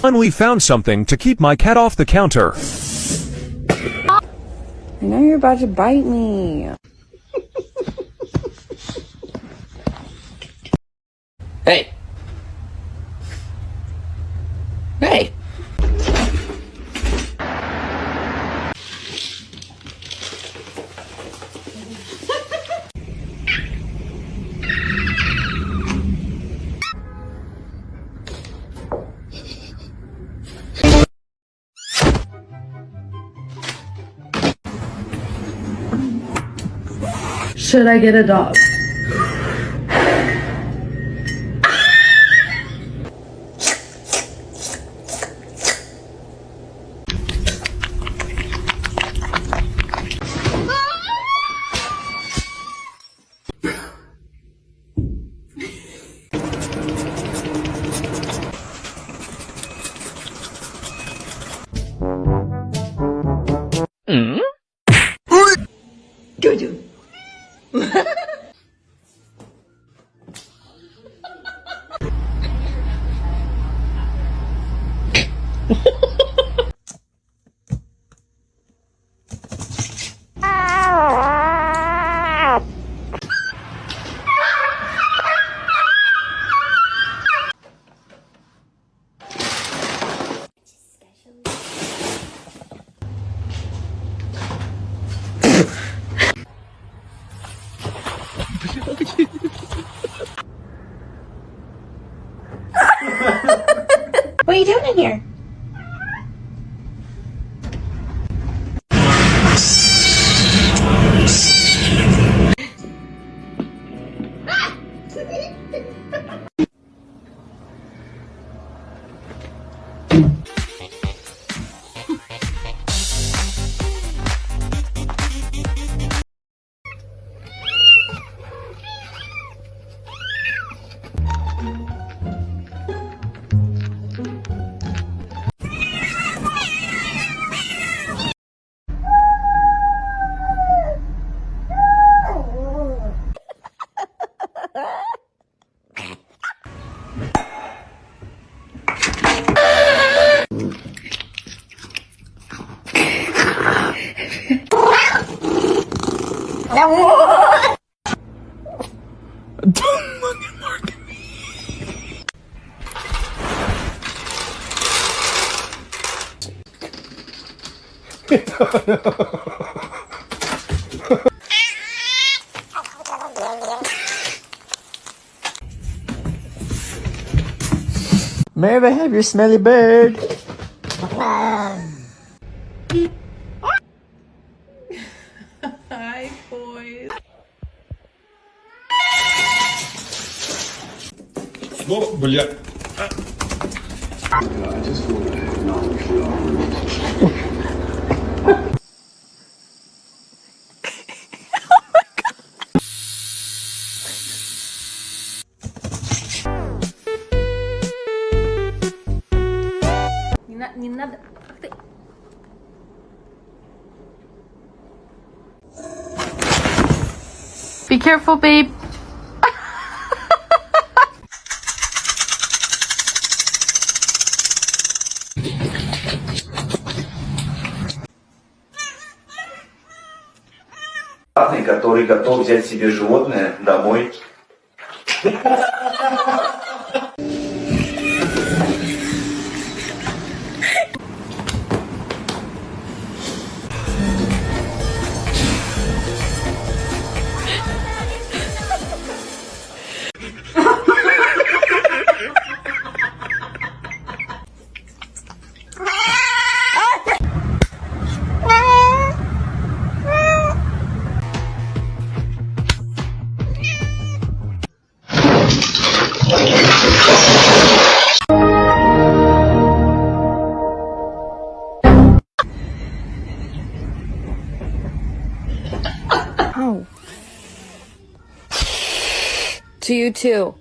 Finally found something to keep my cat off the counter. I know you're about to bite me. Hey! Hey! Should I get a dog? Jojo. What are you doing in here? Don't fucking mark me. May I have your smelly bird? Hi, boys. О, бля. Не надо. Ты... Be careful, babe. Который готов взять себе животное домой. Oh. To you too.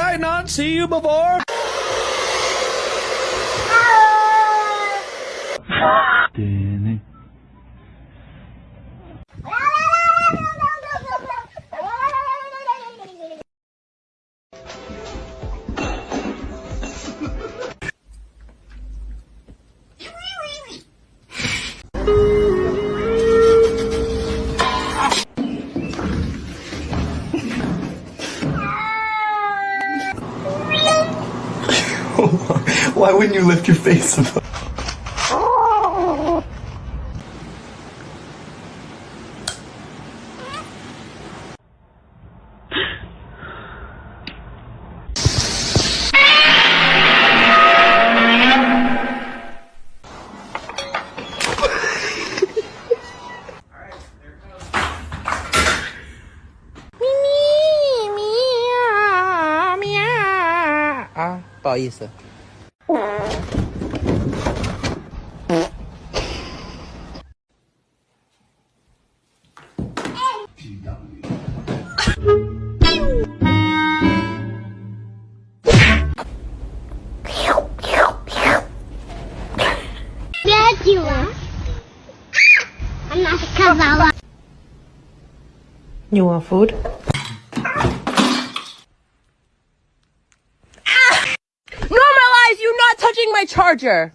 I not see you before? Why wouldn't you lift your face above? Ah, 不好意思。You want food? Normalize you not touching my charger.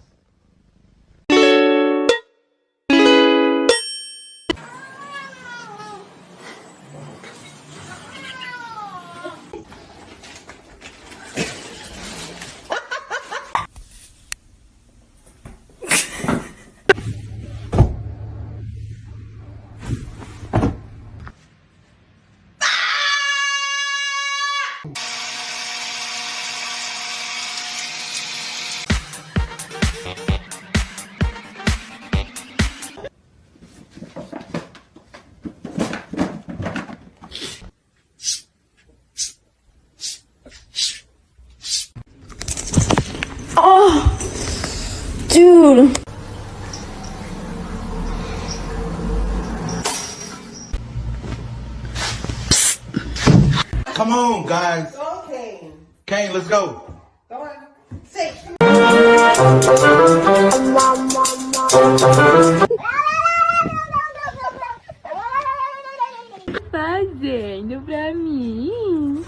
Oh, dude. Come on, guys. Okay. Kane, let's go. Go on. Say. Fazendo pra mim.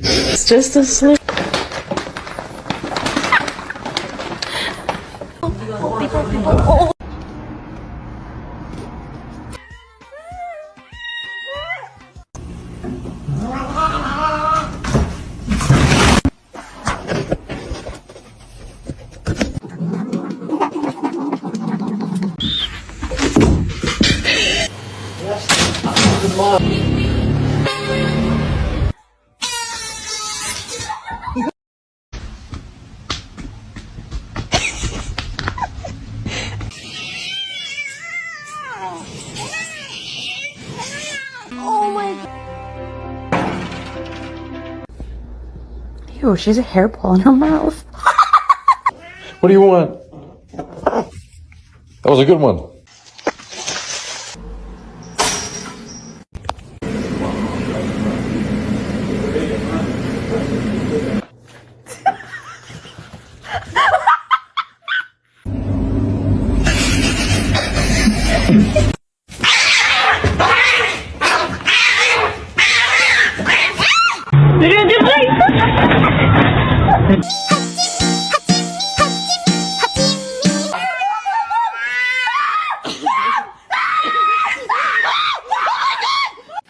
It's just a slip. Oh my god. Ew, she has a hairball in her mouth. What do you want? That was a good one.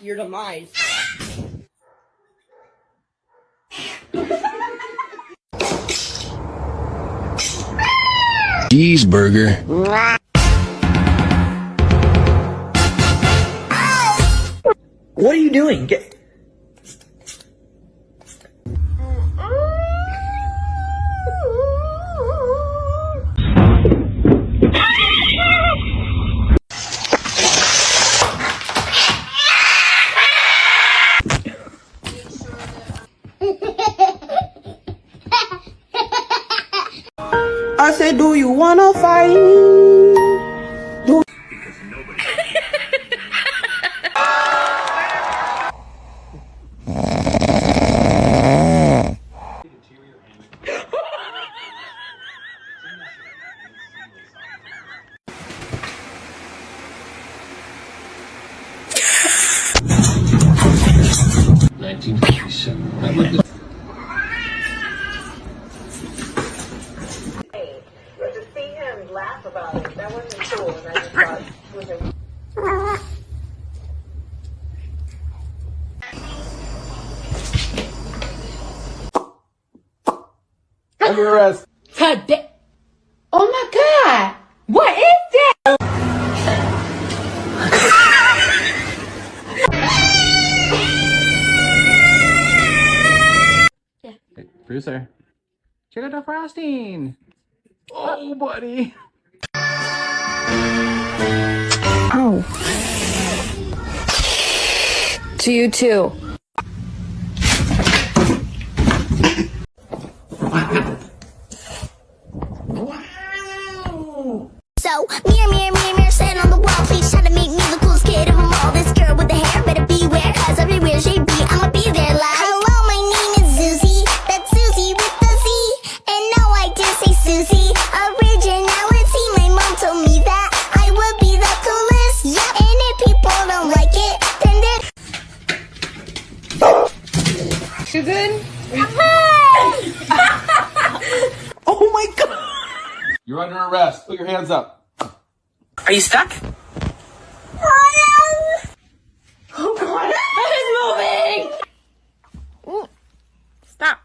Your demise. Cheeseburger. What are you doing? say, do you wanna fight me? But to see him laugh about it, that wasn't cool. And I just thought it was a Under arrest. Today. Oh my God. What is that? Hey, producer. Check out the frosting. Oh, buddy. Oh. To you too. So, mirror, mirror, mirror, mirror, stand on the wall. Please try to make me the coolest kid of them all. This girl with the hair better beware, cause everywhere she be, I'ma be there like. Hello, my name is Susie. That's Susie with the Z. And no, I did say Susie. Originality, my mom told me that I would be the coolest. Yep. And if people don't like it, then they're. You good? Oh my God. You're under arrest. Put your hands up. Are you stuck? Oh God. It's moving. Ooh. Stop.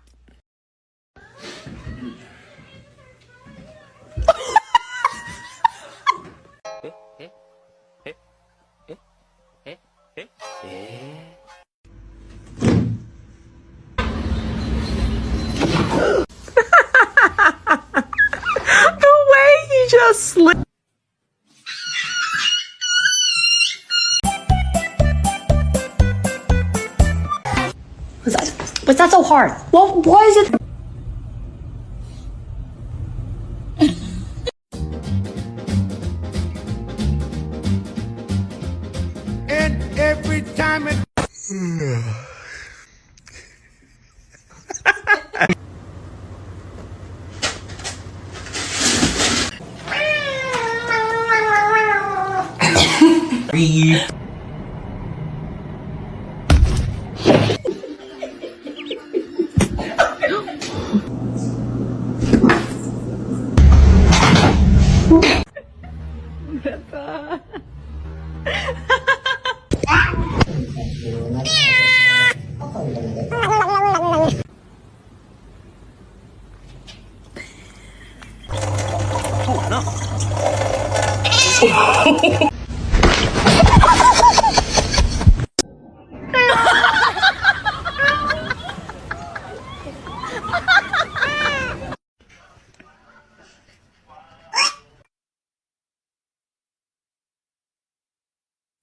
The way he just slipped. What's that so hard? Well, why is it? And every time it.